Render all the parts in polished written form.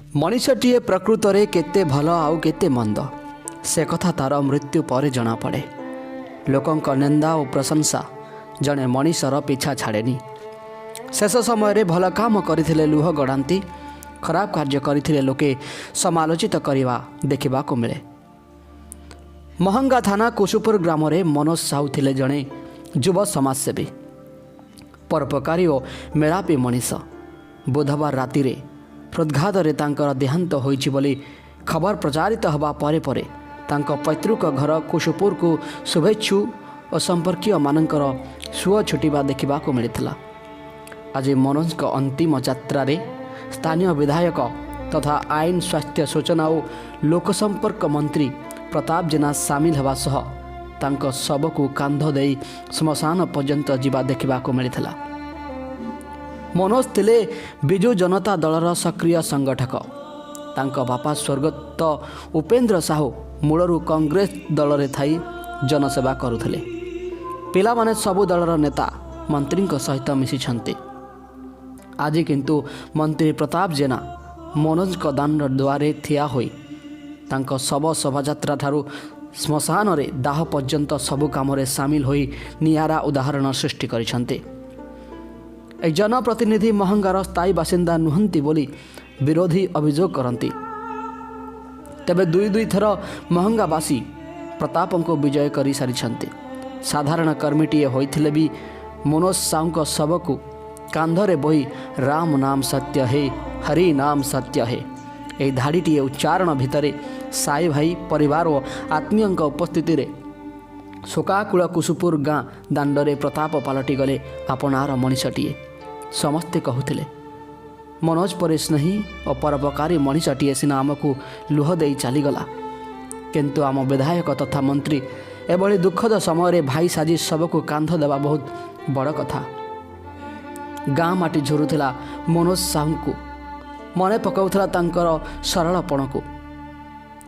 मनीषटीए प्रकृत में केते भल आउ केते मंद से कथा तार मृत्यु पर जना पड़े। लोकंक निंदा और प्रशंसा जड़े मनीषर पीछा छाड़ेनी। शेष समय भल काम करथिले लुह गड़ाती, खराब कार्य करथिले लोके समालोचित करवा देखा मिले। महंगा थाना कुशुपुर ग्राम में मनोज साहू थिले जड़े युव समाजसेवी, परोपकारी और मेलापी मनीष। बुधवार राति रे हृदघात देहांत होइछि बोली खबर प्रचारित हवा परे परे तांको पैतृक घर कुशुपुर को शुभेच्छु और संपर्कीय मानकर सुअ छुटिबा देखा मिलता। आज मनोज को अंतिम यात्रा रे स्थानीय विधायक तथा आईन, स्वास्थ्य, सूचना और लोकसंपर्क मंत्री प्रताप जेना सामिल हवा सह तांको शव को कांध दे श्मशान पर्यंत जीवा देखा मिलता। मनोज थिले विजु जनता दलर सक्रिय संगठक। तांको बापा स्वर्गत उपेन्द्र साहू मूलरू कांग्रेस दल रे थाई जनसेवा करुथिले। पिला माने सबु दलर नेता मंत्री सहित मिशिछन्ते। आज किंतु मंत्री प्रताप जेना मनोज को दान द्वारे थिया होई तांको शव शोभायात्रा ठारू श्मशान रे दाह पर्यंत सबु काम रे सामिल होई नियारा उदाहरण सृष्टि करिसन्ते। एक जनप्रतिनिधि महंगार स्थायी बासिंदा नुहंती बोली विरोधी अभियोग करती। तेबे दुई थर महंगावासी प्रताप को विजय कर सारी। साधारण कर्मीटीए होइथिले भी मनोज साहू शव को कांधरे बोही राम नाम सत्य है, हरि नाम सत्य है यही धाड़ीटीए उच्चारण भितरे साई भाई परिवार और आत्मीय उपस्थिति रे शोकाकुल कुशुपुर गाँ दांडरे प्रताप पलटि गले आपणार मनीषटीए। समस्ते कहूथिले मनोज पर स्नेही और परोपकारी मनीषटीए सिना आमको लुह दे चलीगला, किंतु आम विधायक तथा मंत्री एभली दुखद समय भाई साजी सबको कांध देवा बहुत बड़ कथा। गाँ माटी झुरुला मनोज साहू को मन पकाउथला तांकर सरलपण को।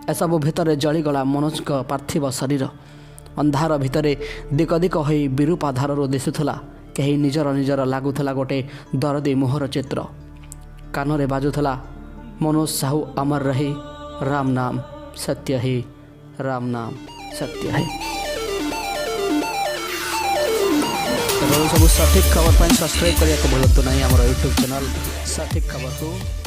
एसबू भितर जलीगला मनोज का पार्थिव शरीर। अंधार भितरे दिक दिक हो विरूपाधार दिशुला कहीं निजर निजर लगुला गोटे दरदी मुहर चित्र। कानरे बाजुला मनोज साहू अमर रहे, राम नाम सत्य है, राम नाम सत्य है। सब सठिक खबर सब्सक्राइब करने को भूलु ना आम यूट्यूब चैनल सठिक खबर को।